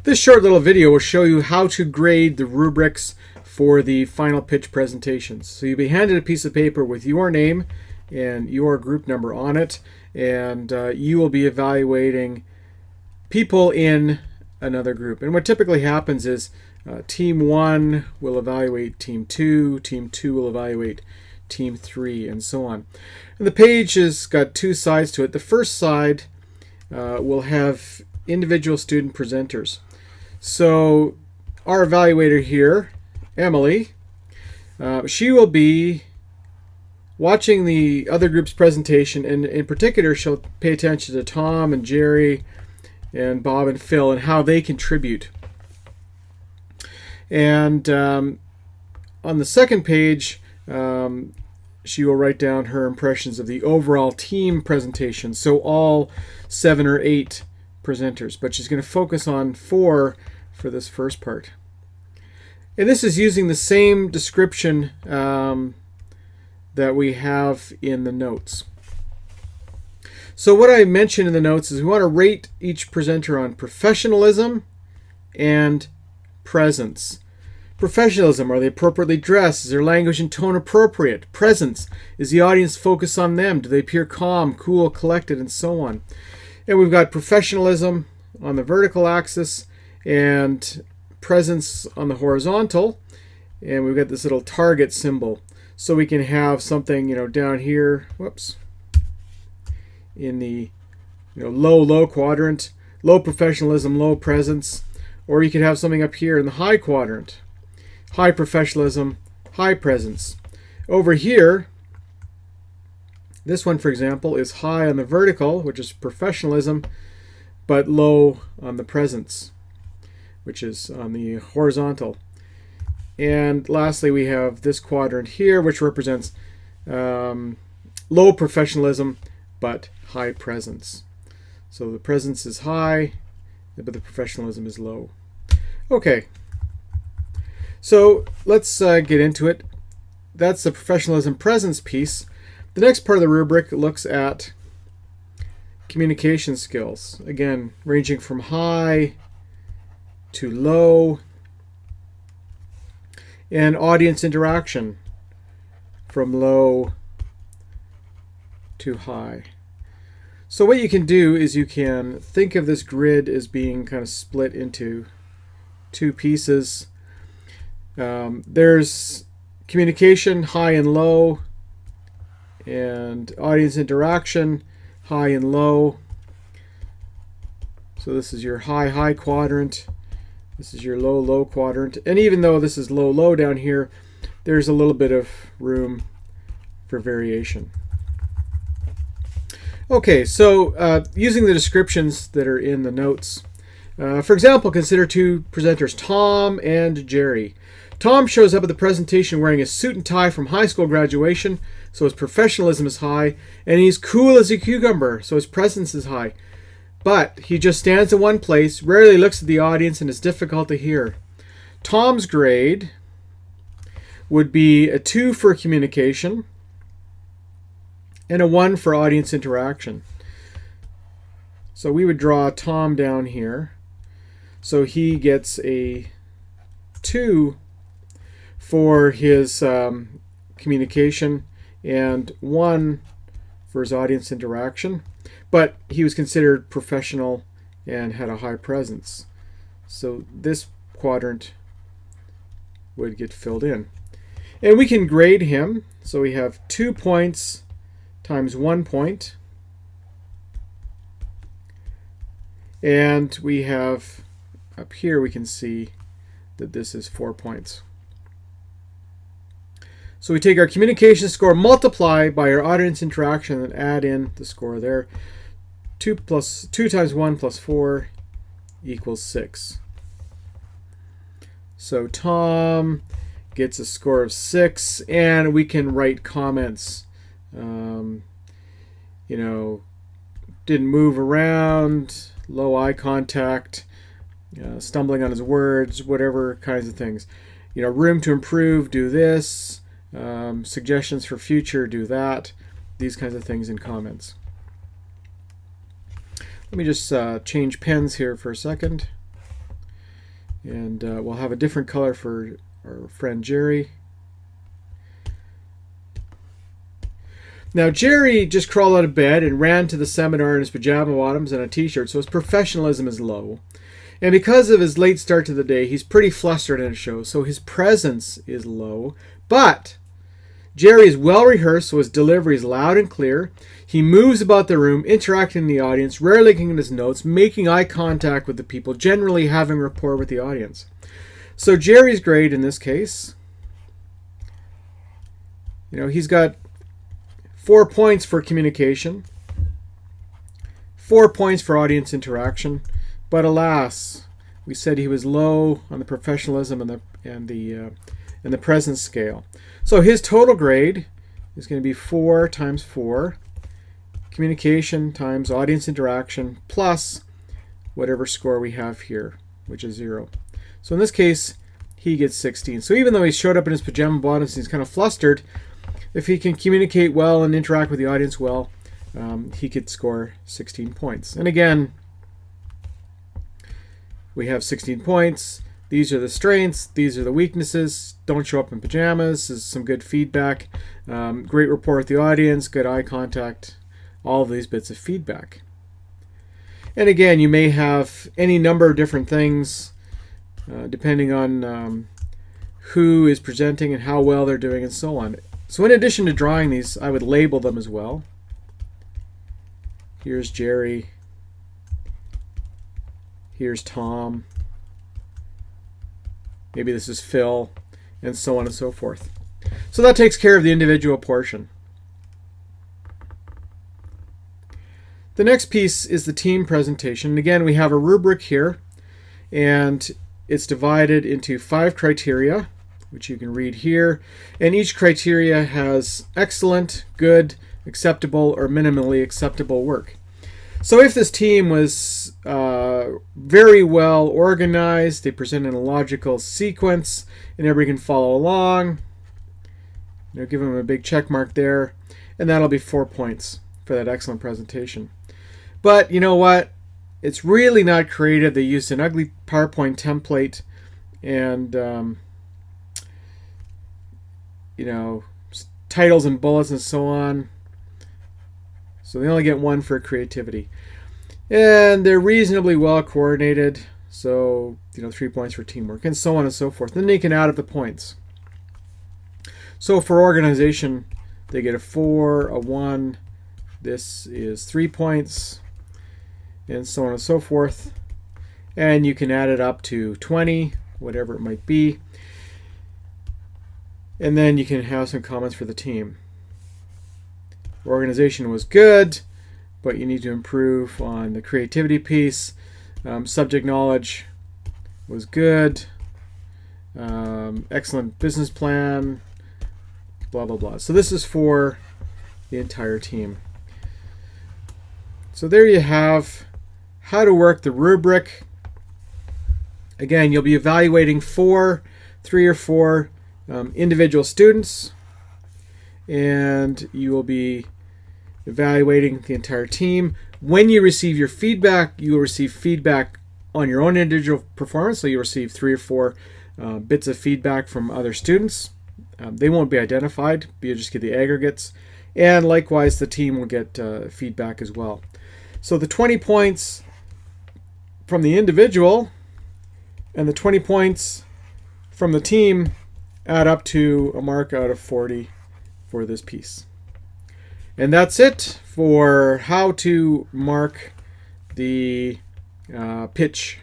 This short little video will show you how to grade the rubrics for the final pitch presentations. So you'll be handed a piece of paper with your name and your group number on it, and you will be evaluating people in another group. And what typically happens is Team 1 will evaluate Team 2, Team 2 will evaluate Team 3, and so on. And the page has got two sides to it. The first side will have individual student presenters. So our evaluator here, Emily, she will be watching the other group's presentation, and in particular she'll pay attention to Tom and Jerry and Bob and Phil and how they contribute. And on the second page, she will write down her impressions of the overall team presentation, so all 7 or 8 presenters, but she's going to focus on 4 for this first part. And this is using the same description that we have in the notes. So what I mentioned in the notes is we want to rate each presenter on professionalism and presence. Professionalism, are they appropriately dressed? Is their language and tone appropriate? Presence, is the audience focused on them? Do they appear calm, cool, collected, and so on? And we've got professionalism on the vertical axis and presence on the horizontal, and we've got this little target symbol. So we can have something, down here, whoops, in the low quadrant, low professionalism, low presence, or you could have something up here in the high quadrant, high professionalism, high presence. Over here, this one, for example, is high on the vertical, which is professionalism, but low on the presence, which is on the horizontal. And lastly, we have this quadrant here, which represents low professionalism, but high presence. So the presence is high, but the professionalism is low. Okay, so let's get into it. That's the professionalism presence piece. The next part of the rubric looks at communication skills, again ranging from high to low, and audience interaction from low to high. So what you can do is you can think of this grid as being kind of split into 2 pieces. There's communication, high and low, and audience interaction, high and low. So this is your high quadrant. This is your low quadrant. And even though this is low down here, there's a little bit of room for variation. Okay, so using the descriptions that are in the notes, for example, consider 2 presenters, Tom and Jerry. Tom shows up at the presentation wearing a suit and tie from high school graduation, so his professionalism is high, and he's cool as a cucumber, so his presence is high. But he just stands in one place, rarely looks at the audience, and is difficult to hear. Tom's grade would be a 2 for communication and a 1 for audience interaction. So we would draw Tom down here. So he gets a 2 for his communication and 1 for his audience interaction. But he was considered professional and had a high presence. So this quadrant would get filled in. And we can grade him. So we have 2 points times 1 point. And we have, up here we can see that this is 4 points. So we take our communication score, multiply by our audience interaction, and add in the score there. 2 times 1 plus 4 equals 6. So Tom gets a score of 6, and we can write comments. Didn't move around, low eye contact, stumbling on his words, whatever kinds of things. Room to improve, do this. Suggestions for future, do that. These kinds of things in comments. Let me just change pens here for a second. And we'll have a different color for our friend Jerry. Now Jerry just crawled out of bed and ran to the seminar in his pajama bottoms and a t-shirt, so his professionalism is low. And because of his late start to the day, he's pretty flustered in a show, so his presence is low. But Jerry is well rehearsed, so his delivery is loud and clear. He moves about the room, interacting with the audience, rarely looking at his notes, making eye contact with the people, generally having rapport with the audience. So Jerry's grade in this case, he's got 4 points for communication, 4 points for audience interaction, but alas, we said he was low on the professionalism and the presence scale. So his total grade is going to be 4 times 4, communication times audience interaction, plus whatever score we have here, which is 0. So in this case, he gets 16. So even though he showed up in his pajama bottoms and he's kind of flustered, if he can communicate well and interact with the audience well, he could score 16 points. And again, we have 16 points. These are the strengths. These are the weaknesses. Don't show up in pajamas. This is some good feedback. Great rapport with the audience. Good eye contact. All of these bits of feedback. And again, you may have any number of different things depending on who is presenting and how well they're doing and so on. So in addition to drawing these, I would label them as well. Here's Jerry. Here's Tom. Maybe this is Phil, and so on and so forth. So that takes care of the individual portion. The next piece is the team presentation. And again, we have a rubric here, and it's divided into 5 criteria, which you can read here. And each criteria has excellent, good, acceptable, or minimally acceptable work. So if this team was very well organized, they present in a logical sequence, and everybody can follow along, give them a big check mark there, and that'll be 4 points for that excellent presentation. But you know what? It's really not creative. They used an ugly PowerPoint template and titles and bullets and so on. So they only get 1 for creativity. And they're reasonably well coordinated, so 3 points for teamwork, and so on and so forth. Then they can add up the points. So for organization, they get a 4, a 1. This is 3 points, and so on and so forth. And you can add it up to 20, whatever it might be. And then you can have some comments for the team. Organization was good, but you need to improve on the creativity piece. Subject knowledge was good. Excellent business plan, blah, blah, blah. So this is for the entire team. So there you have how to work the rubric. Again, you'll be evaluating 3 or 4 individual students, and you will be evaluating the entire team. When you receive your feedback, you will receive feedback on your own individual performance. So you'll receive 3 or 4 bits of feedback from other students. They won't be identified, but you'll just get the aggregates. And likewise, the team will get feedback as well. So the 20 points from the individual and the 20 points from the team add up to a mark out of 40 for this piece. And that's it for how to mark the pitch